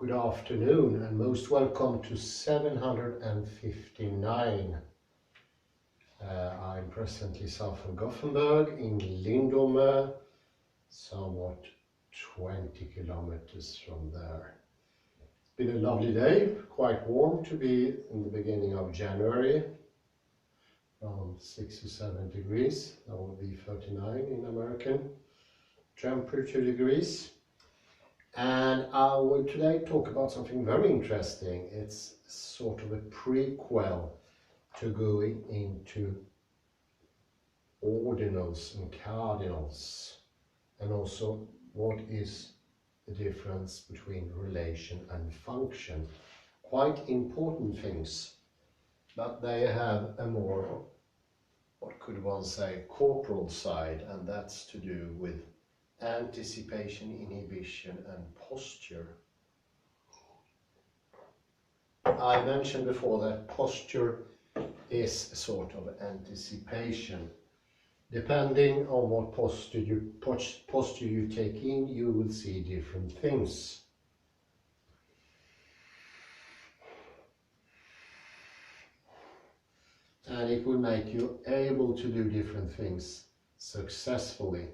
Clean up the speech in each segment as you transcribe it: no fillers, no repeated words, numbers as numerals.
Good afternoon and most welcome to 759. I'm presently south of Gothenburg in Lindome, somewhat 20 kilometers from there. It's been a lovely day, quite warm to be in the beginning of January, around 6 or 7 degrees. That will be 39 in American temperature degrees. And I will today talk about something very interesting. It's sort of a prequel to going into ordinals and cardinals, and also what is the difference between relation and function. Quite important things, but they have a more, what could one say, corporal side, and that's to do with anticipation, inhibition and posture. I mentioned before that posture is sort of anticipation. Depending on what posture you take in, you will see different things. And it will make you able to do different things successfully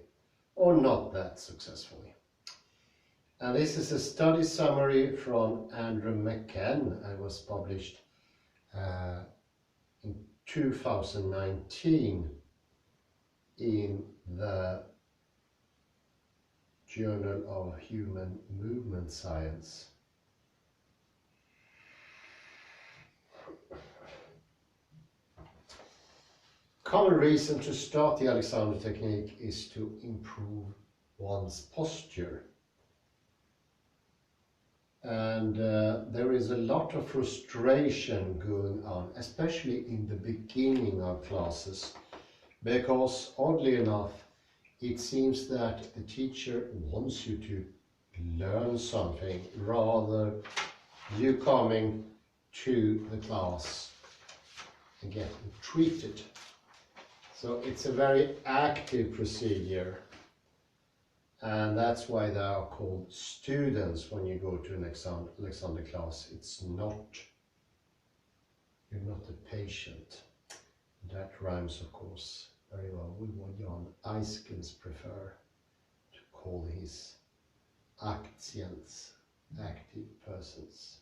or not that successfully. And this is a study summary from Andrew McCann. It was published in 2019 in the Journal of Human Movement Science. Common reason to start the Alexander technique is to improve one's posture. And there is a lot of frustration going on, especially in the beginning of classes, because oddly enough, it seems that the teacher wants you to learn something rather you coming to the class and getting treated. So it's a very active procedure, and that's why they are called students when you go to an Alexander class. It's not, you're not a patient. That rhymes, of course, very well with what Jan Eiskens prefer to call his actients, active persons.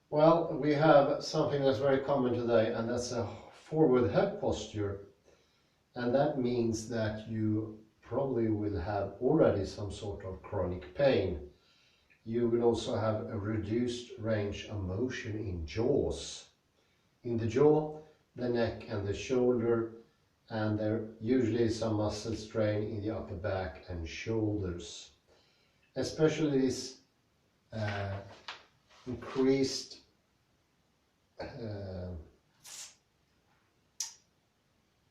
Well, we have something that's very common today, and that's a forward head posture. And that means that you probably will have already some sort of chronic pain. You will also have a reduced range of motion in jaws. In the jaw, the neck and the shoulder, and there usually is some muscle strain in the upper back and shoulders. Especially this increased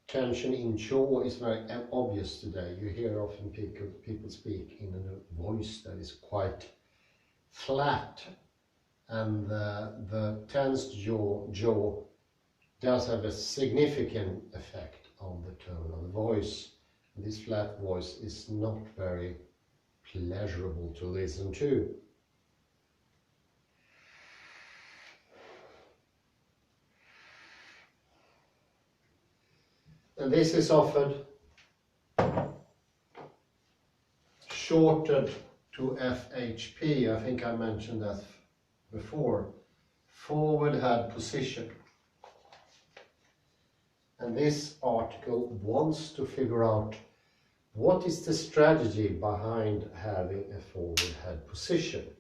tension in jaw is very obvious today. You hear often people speak in a voice that is quite flat, and the tensed jaw does have a significant effect on the tone of the voice. This flat voice is not very pleasurable to listen to. And this is often shortened to FHP. I think I mentioned that before. Forward head position. And this article wants to figure out what is the strategy behind having a forward head position.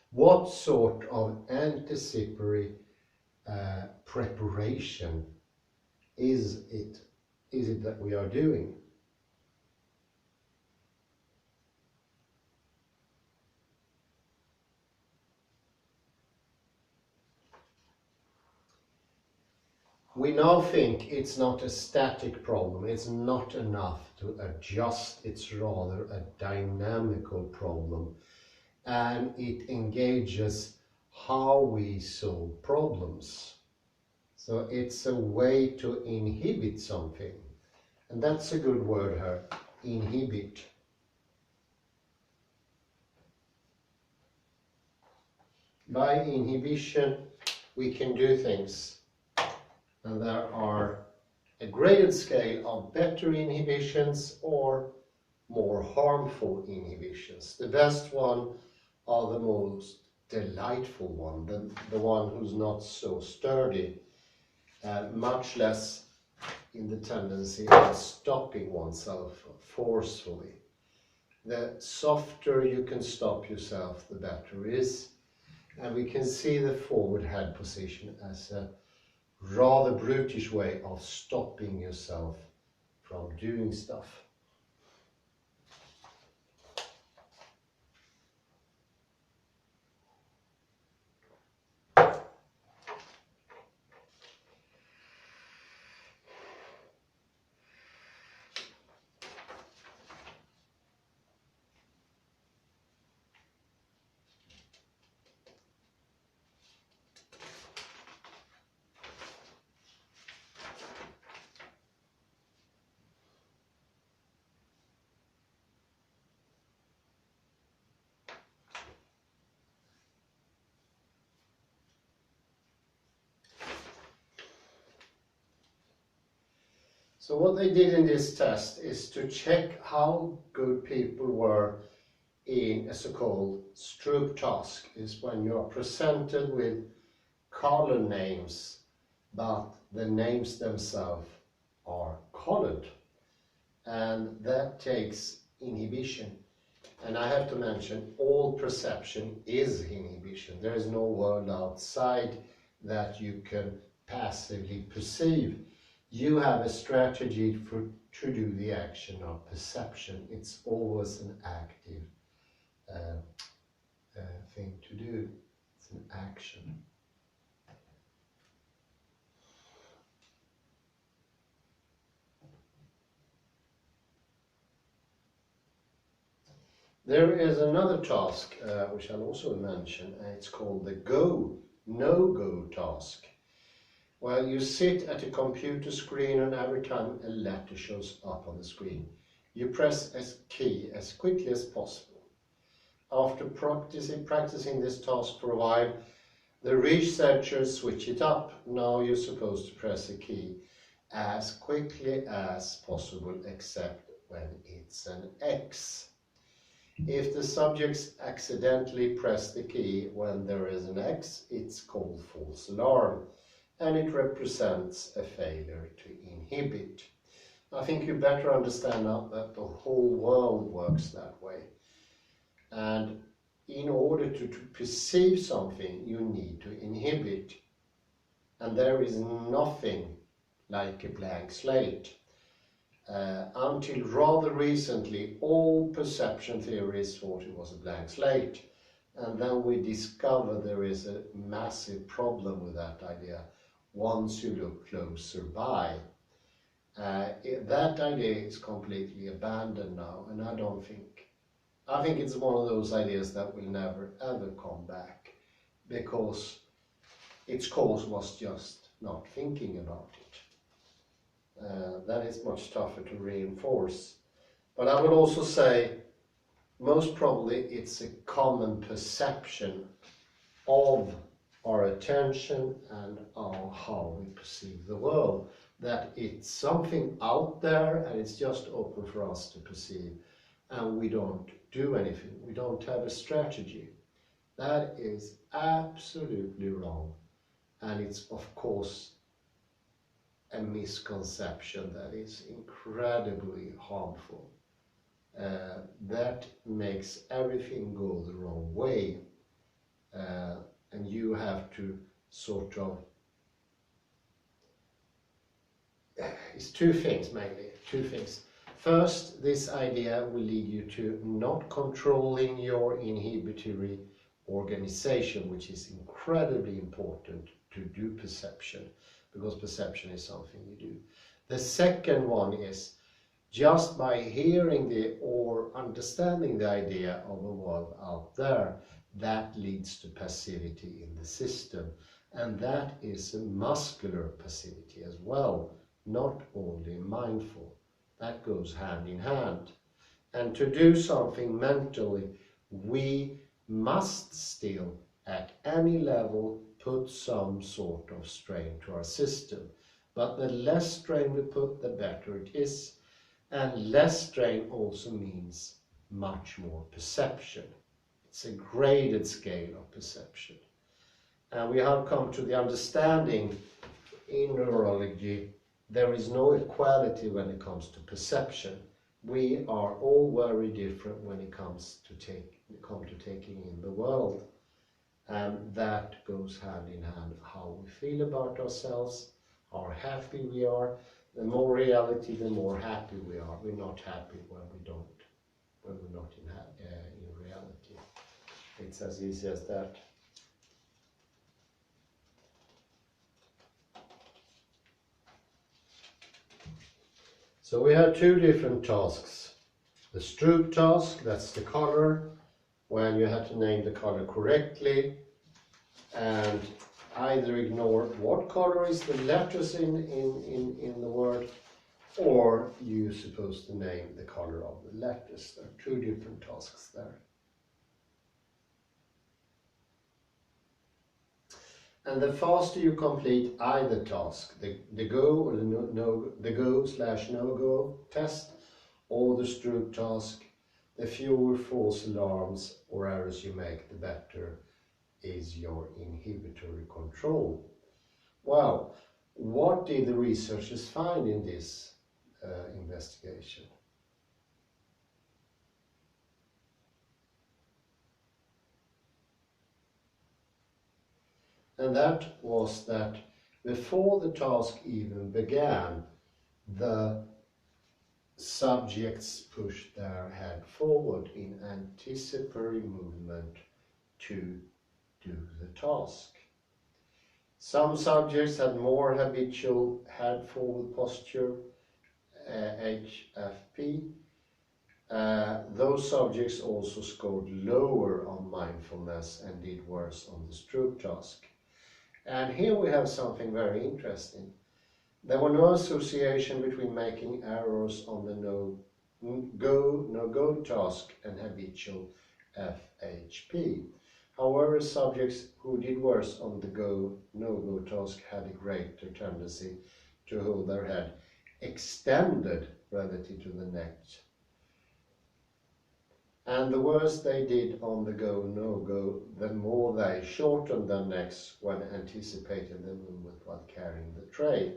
What sort of anticipatory preparation is it that we are doing? We now think it's not a static problem, it's not enough to adjust, it's rather a dynamical problem, and it engages how we solve problems. So it's a way to inhibit something. And that's a good word here, inhibit. By inhibition we can do things, and there are a graded scale of better inhibitions or more harmful inhibitions. The best one are the most delightful one, the one who's not so sturdy, much less in the tendency of stopping oneself forcefully. The softer you can stop yourself, the better it is. And we can see the forward head position as a rather brutish way of stopping yourself from doing stuff. So what they did in this test is to check how good people were in a so-called Stroop task, is when you are presented with color names, but the names themselves are colored. And that takes inhibition. And I have to mention, all perception is inhibition. There is no world outside that you can passively perceive. You have a strategy to do the action of perception. It's always an active thing to do. It's an action. There is another task which I'll also mention, and it's called the no-go task. Well, you sit at a computer screen, and every time a letter shows up on the screen, you press a key as quickly as possible. After practicing this task for a while, the researchers switch it up. Now you're supposed to press a key as quickly as possible, except when it's an X. If the subjects accidentally press the key when there is an X, it's called false alarm, and it represents a failure to inhibit. I think you better understand now that the whole world works that way. And in order to perceive something, you need to inhibit. And there is nothing like a blank slate. Until rather recently, all perception theorists thought it was a blank slate. And then we discover there is a massive problem with that idea once you look closer by. That idea is completely abandoned now, and I think it's one of those ideas that will never ever come back, because its cause was just not thinking about it. That is much tougher to reinforce. But I would also say, most probably it's a common perception of our attention and of how we perceive the world, that it's something out there and it's just open for us to perceive, and we don't do anything. We don't have a strategy. That is absolutely wrong, and it's of course a misconception that is incredibly harmful. That makes everything go the wrong way, and you have to sort of, it's two things mainly, two things. First, this idea will lead you to not controlling your inhibitory organization, which is incredibly important to do perception, because perception is something you do. The second one is, just by hearing or understanding the idea of a world out there, that leads to passivity in the system. And that is a muscular passivity as well, not only mindful. That goes hand in hand. And to do something mentally, we must still, at any level, put some sort of strain to our system. But the less strain we put, the better it is. And less strain also means much more perception. It's a graded scale of perception. And we have come to the understanding in neurology, there is no equality when it comes to perception. We are all very different when it comes to taking in the world. And that goes hand in hand, how we feel about ourselves, how happy we are. The more reality, the more happy we are. We're not happy when we're not in reality. It's as easy as that. So we have two different tasks. The Stroop task, that's the color, when you have to name the color correctly, and either ignore what color is the letters in the word, or you're supposed to name the color of the letters. There are two different tasks there. And the faster you complete either task, the go or the go/no-go test, or the Stroop task, the fewer false alarms or errors you make, the better is your inhibitory control. Well, what did the researchers find in this investigation? And that was that before the task even began, the subjects pushed their head forward in anticipatory movement to do the task. Some subjects had more habitual head forward posture, HFP. Those subjects also scored lower on mindfulness and did worse on the Stroop task. And here we have something very interesting. There were no association between making errors on the no-go task and habitual FHP. However, subjects who did worse on the no-go task had a greater tendency to hold their head extended relative to the neck. And the worse they did on the no-go, the more they shortened their necks when anticipating the movement while carrying the tray.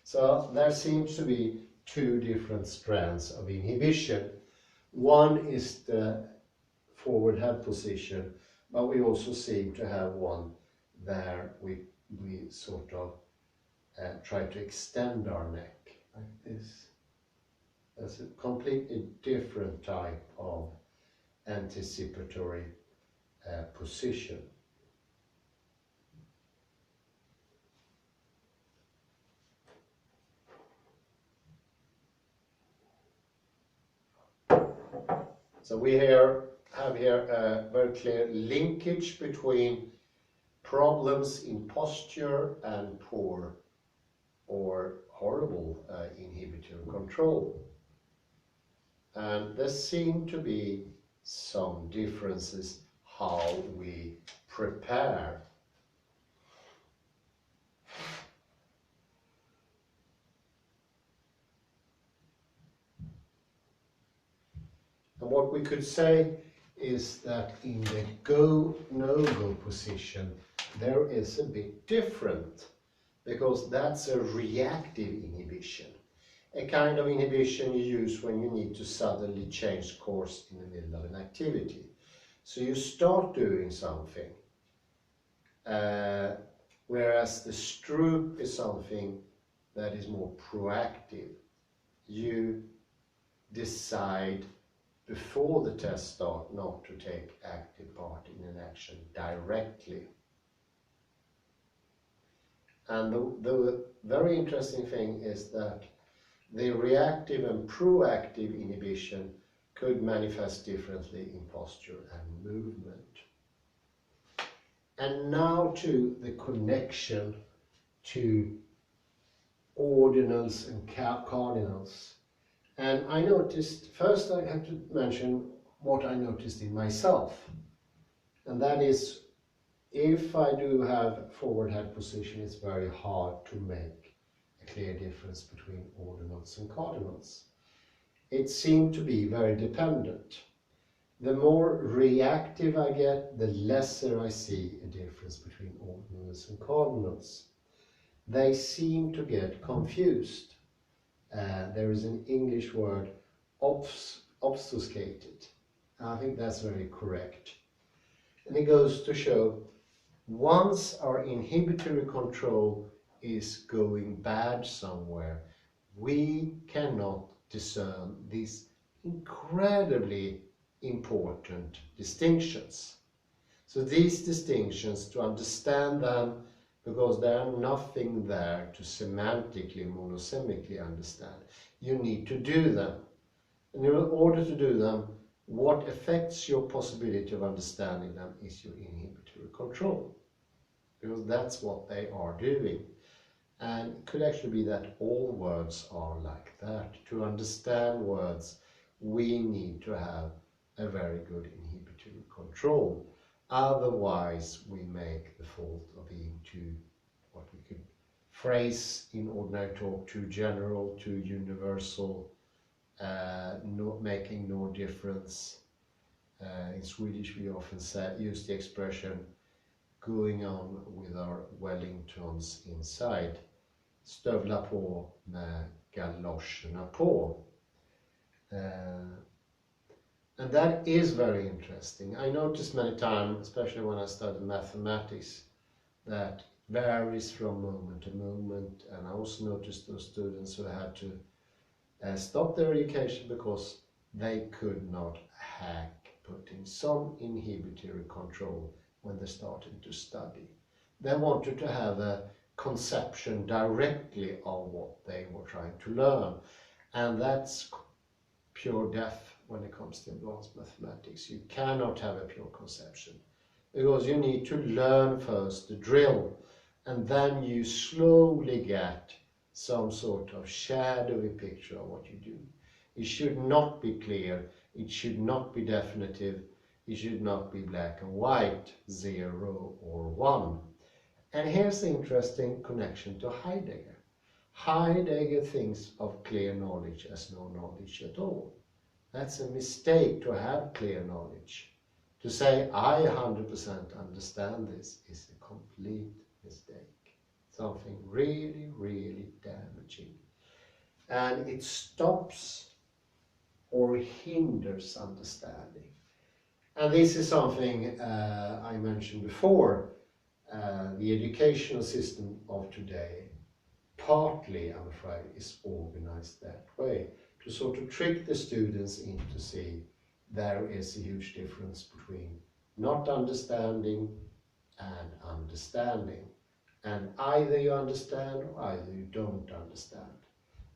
So there seems to be two different strands of inhibition. One is the forward head position, but we also seem to have one there we sort of try to extend our neck like this. That's a completely different type of anticipatory position. So we have here a very clear linkage between problems in posture and poor or horrible inhibitory control. And there seem to be some differences how we prepare. And what we could say is that in the no-go position, there is a bit different, because that's a reactive inhibition. A kind of inhibition you use when you need to suddenly change course in the middle of an activity. So you start doing something, whereas the Stroop is something that is more proactive. You decide before the test start not to take active part in an action directly. And the very interesting thing is that the reactive and proactive inhibition could manifest differently in posture and movement. And now to the connection to ordinals and cardinals. And I noticed, first I have to mention what I noticed in myself. And that is, if I do have forward head position, it's very hard to make a clear difference between ordinals and cardinals. It seemed to be very dependent. The more reactive I get, the lesser I see a difference between ordinals and cardinals. They seem to get confused. There is an English word, obfuscated. I think that's very correct. And it goes to show, once our inhibitory control is going bad somewhere, we cannot discern these incredibly important distinctions. So these distinctions, to understand them, because there are nothing there to semantically, monosemically understand, you need to do them. And in order to do them, what affects your possibility of understanding them is your inhibitory control, because that's what they are doing. And it could actually be that all words are like that. To understand words, we need to have a very good inhibitory control. Otherwise, we make the fault of being too, what we could phrase in ordinary talk, too general, too universal, not making no difference. In Swedish, we often use the expression going on with our Wellingtons inside. Stövla på med galoscherna på. And that is very interesting. I noticed many times, especially when I studied mathematics, that varies from moment to moment. And I also noticed those students who had to stop their education because they could not hack putting some inhibitory control when they started to study. They wanted to have a conception directly of what they were trying to learn. And that's pure death when it comes to advanced mathematics. You cannot have a pure conception, because you need to learn first the drill, and then you slowly get some sort of shadowy picture of what you do. It should not be clear, it should not be definitive, it should not be black and white, 0 or 1. And here's the interesting connection to Heidegger. Heidegger thinks of clear knowledge as no knowledge at all. That's a mistake to have clear knowledge. To say, I 100% understand this is a complete mistake. Something really, really damaging. And it stops or hinders understanding. And this is something I mentioned before. The educational system of today, partly, I'm afraid, is organized that way, to sort of trick the students into see there is a huge difference between not understanding and understanding. And either you understand or either you don't understand.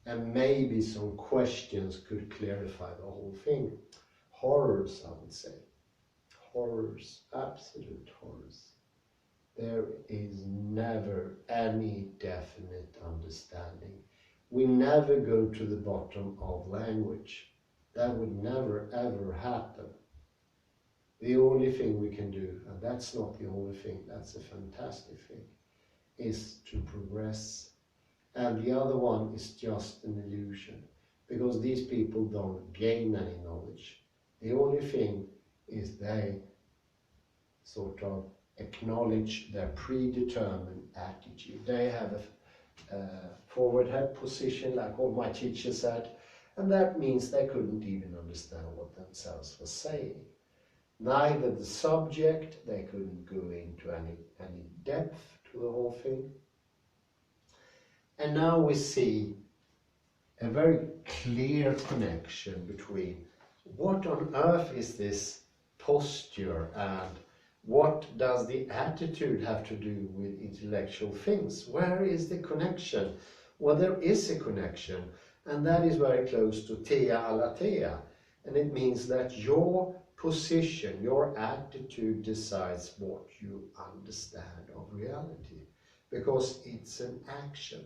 And maybe some questions could clarify the whole thing. Horrors, I would say. Horrors, absolute horrors. There is never any definite understanding. We never go to the bottom of language. That would never ever happen. The only thing we can do, and that's not the only thing, that's a fantastic thing, is to progress. And the other one is just an illusion, because these people don't gain any knowledge. The only thing is they sort of acknowledge their predetermined attitude. They have a forward head position, like all my teachers said, and that means they couldn't even understand what themselves were saying. Neither the subject, they couldn't go into any depth to the whole thing. And now we see a very clear connection between what on earth is this posture and what does the attitude have to do with intellectual things? Where is the connection? Well, there is a connection, and that is very close to thea aletheia. And it means that your position, your attitude decides what you understand of reality, because it's an action.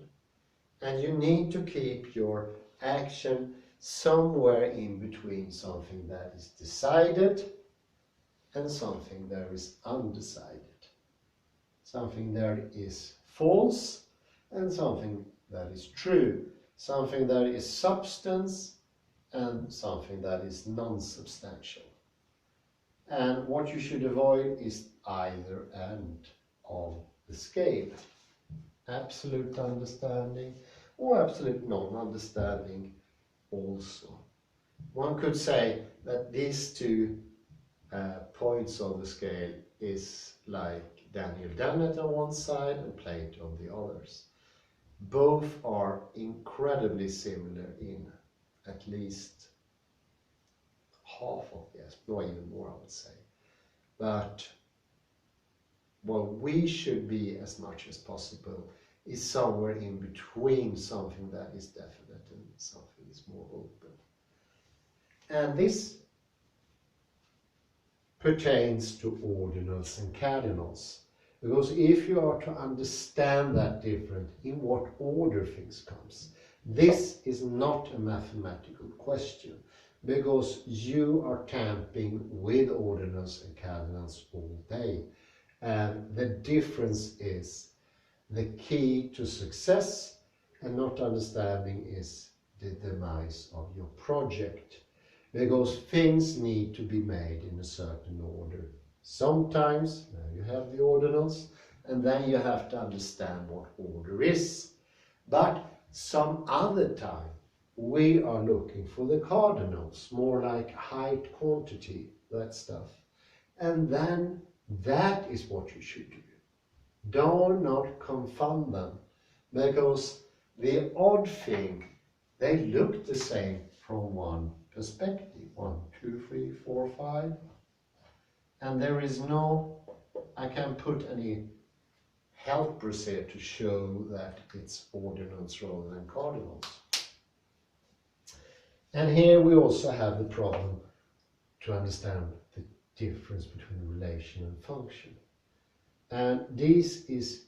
And you need to keep your action somewhere in between something that is decided and something that is undecided. Something that is false and something that is true. Something that is substance and something that is non-substantial. And what you should avoid is either end of the scale. Absolute understanding or absolute non-understanding also. One could say that these two points on the scale is like Daniel Dennett on one side and Plato on the others. Both are incredibly similar in at least half of, yes, or even more I would say. But what we should be as much as possible is somewhere in between something that is definite and something is more open. And this pertains to ordinals and cardinals. Because if you are to understand that difference in what order things comes, this is not a mathematical question, because you are tamping with ordinals and cardinals all day. And the difference is the key to success, and not understanding is the demise of your project. Because things need to be made in a certain order. Sometimes you have the ordinals, and then you have to understand what order is. But some other time we are looking for the cardinals, more like height, quantity, that stuff. And then that is what you should do. Do not confound them, because the odd thing, they look the same from one perspective. 1, 2, 3, 4, 5. And there is no, I can't put any helpers here to show that it's ordinals rather than cardinals. And here we also have the problem to understand the difference between relation and function. And this is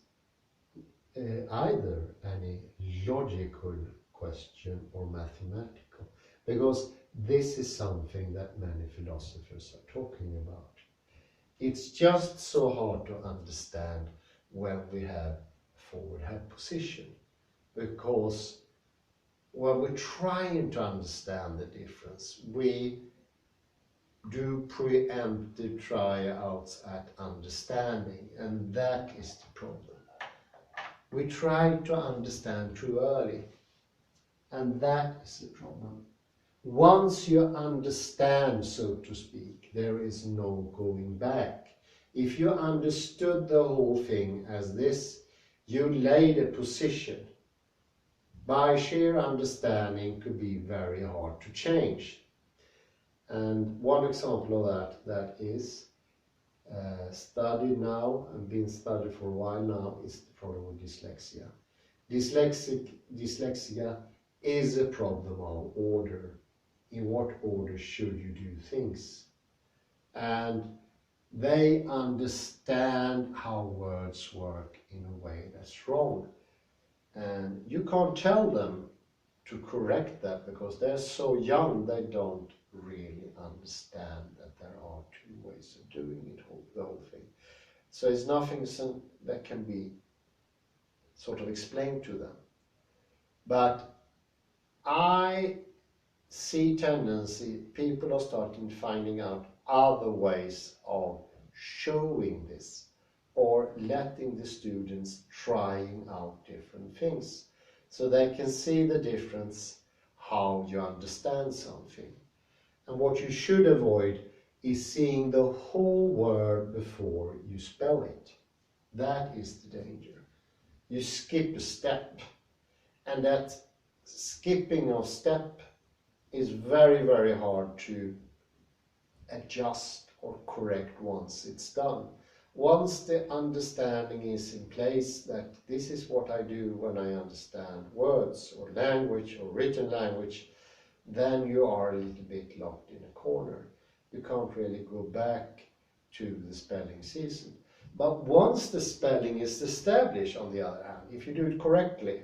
either any logical question or mathematical, because this is something that many philosophers are talking about. It's just so hard to understand when we have forward head position, because when we're trying to understand the difference, we do preemptive tryouts at understanding, and that is the problem. We try to understand too early, and that is the problem. Once you understand, so to speak, there is no going back. If you understood the whole thing as this, you laid a position. By sheer understanding could be very hard to change. And one example of that is studied now and been studied for a while now is the problem of dyslexia. Dyslexia is a problem of order. In what order should you do things? And they understand how words work in a way that's wrong. And you can't tell them to correct that, because they're so young they don't really understand that there are two ways of doing it, the whole thing. So it's nothing that can be sort of explained to them. But I see tendency, people are starting finding out other ways of showing this, or letting the students trying out different things, so they can see the difference, how you understand something. And what you should avoid is seeing the whole word before you spell it. That is the danger. You skip a step, and that skipping of step is very, very hard to adjust or correct once it's done. Once the understanding is in place that this is what I do when I understand words or language or written language, then you are a little bit locked in a corner. You can't really go back to the spelling season. But once the spelling is established, on the other hand, if you do it correctly,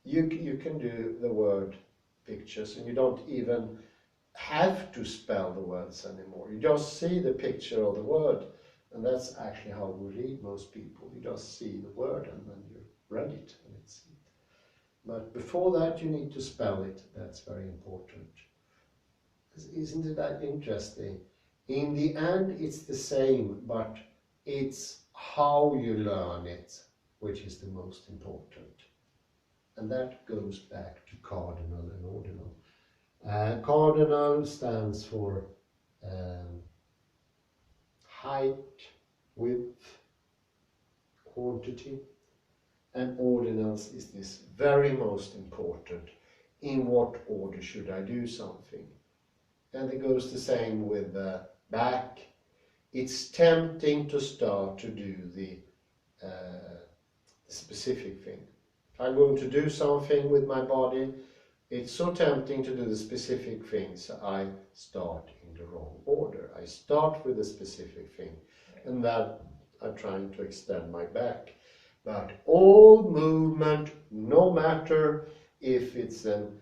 you can do the word pictures, and you don't even have to spell the words anymore. You just see the picture of the word, and that's actually how we read most people. You just see the word and then you read it, and it's it. But before that you need to spell it. That's very important. Isn't it that interesting? In the end it's the same, but it's how you learn it which is the most important. And that goes back to cardinal and ordinal. Cardinal stands for height, width, quantity, and ordinals is this very most important. In what order should I do something? And it goes the same with the back. It's tempting to start to do the specific thing. If I'm going to do something with my body, it's so tempting to do the specific thing, so I start in the wrong order. I start with a specific thing, and then I'm trying to extend my back. But all movement, no matter if it's an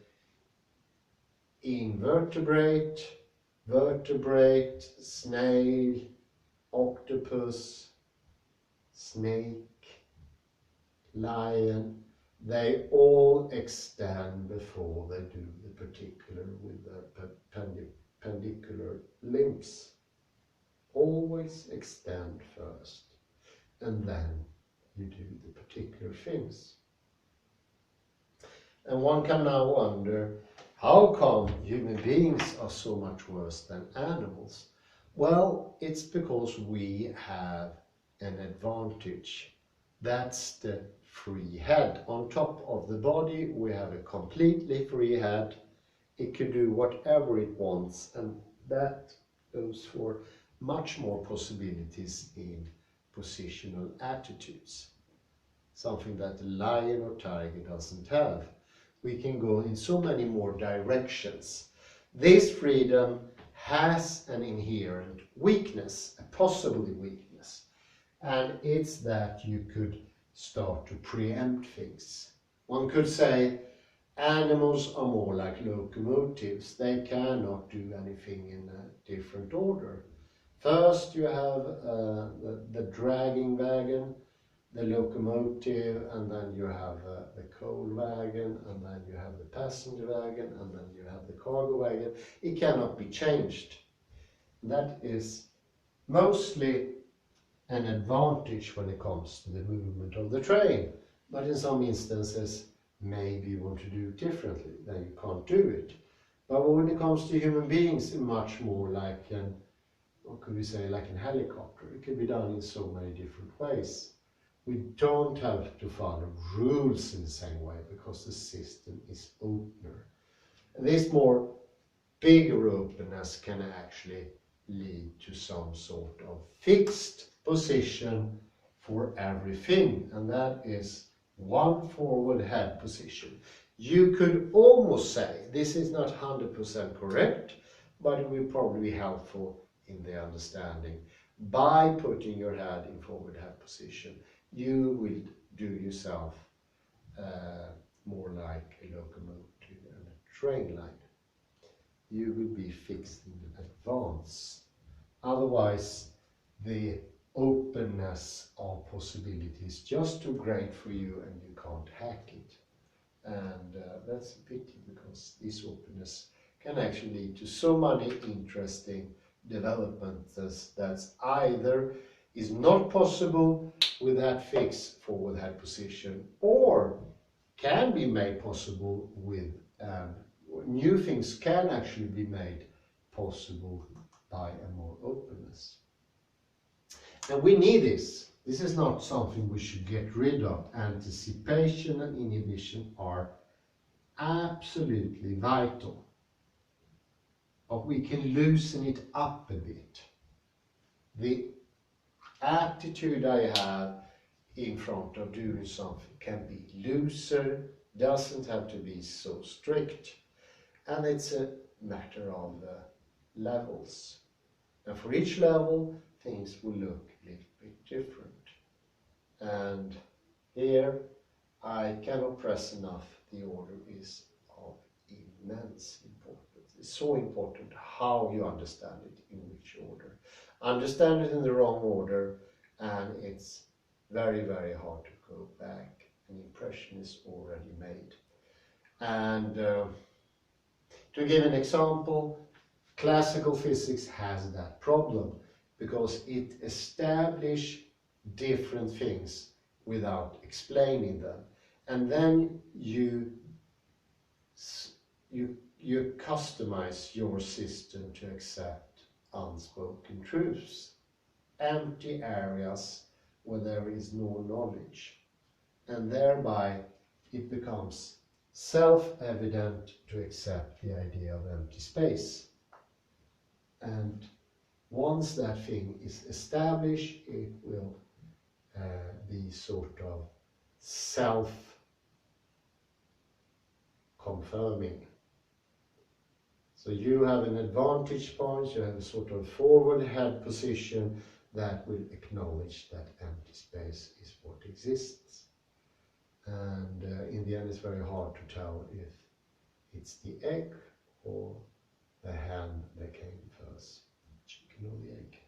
invertebrate, vertebrate, snail, octopus, snake, lion, they all extend before they do the particular with the perpendicular limbs. Always extend first, and then you do the particular things. And one can now wonder, how come human beings are so much worse than animals? Well, it's because we have an advantage. That's the free head. On top of the body we have a completely free head. It can do whatever it wants, and that goes for much more possibilities in positional attitudes. Something that the lion or tiger doesn't have. We can go in so many more directions. This freedom has an inherent weakness, a possible weakness, and it's that you could start to preempt things. One could say animals are more like locomotives. They cannot do anything in a different order. First you have the dragging wagon, the locomotive, and then you have the coal wagon, and then you have the passenger wagon, and then you have the cargo wagon. It cannot be changed. That is mostly an advantage when it comes to the movement of the train. But in some instances, maybe you want to do it differently, then you can't do it. But when it comes to human beings, it's much more like an, what could we say, like a helicopter. It can be done in so many different ways. We don't have to follow rules in the same way because the system is opener. And this more bigger openness can actually lead to some sort of fixed position for everything, and that is one forward head position. You could almost say, this is not 100% correct, but it will probably be helpful in the understanding. By putting your head in forward head position, you will do yourself more like a locomotive and a train line. You will be fixed in advance. Otherwise, the openness of possibilities is just too great for you and you can't hack it. And that's a pity, because this openness can actually lead to so many interesting developments that's either is not possible with that fixed forward head position, or can be made possible with new things can actually be made possible by a more openness. And we need this. This is not something we should get rid of. Anticipation and inhibition are absolutely vital. But we can loosen it up a bit. The attitude I have in front of doing something can be looser, doesn't have to be so strict, and it's a matter of levels. And for each level, things will look a little bit different. And here, I cannot press enough, the order is of immense importance. It's so important how you understand it, in which order. Understand it in the wrong order, and it's very, very hard to go back. An impression is already made. And to give an example, classical physics has that problem because it establishes different things without explaining them. And then you customize your system to accept unspoken truths, empty areas where there is no knowledge. And thereby it becomes self-evident to accept the idea of empty space. And once that thing is established, it will be sort of self-confirming. So you have an advantage point, you have a sort of forward head position that will acknowledge that empty space is what exists. And in the end, it's very hard to tell if it's the egg or the hen that came first, chicken or the egg.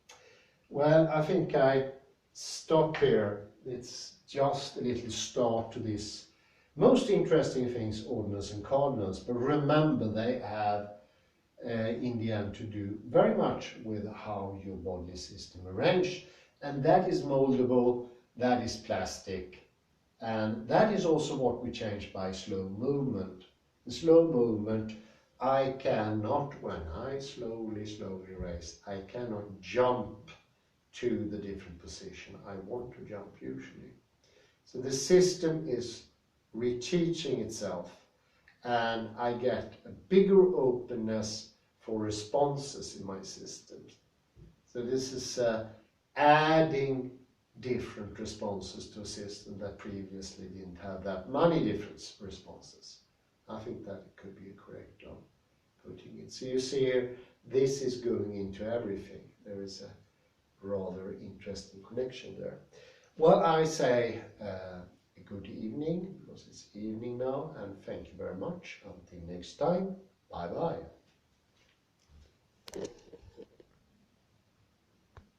Well, I think I stop here. It's just a little start to this most interesting things, ordinals and cardinals. But remember, they have in the end to do very much with how your body system arranged, and that is moldable, that is plastic. And that is also what we change by slow movement. The slow movement, I cannot, when I slowly raise, I cannot jump to the different position I want to jump usually. So the system is reteaching itself, and I get a bigger openness for responses in my system. So this is adding different responses to a system that previously didn't have that many different responses. I think that could be a correct of putting it. So you see here, this is going into everything. There is a rather interesting connection there. Well, I say a good evening, because it's evening now, and thank you very much. Until next time, bye-bye.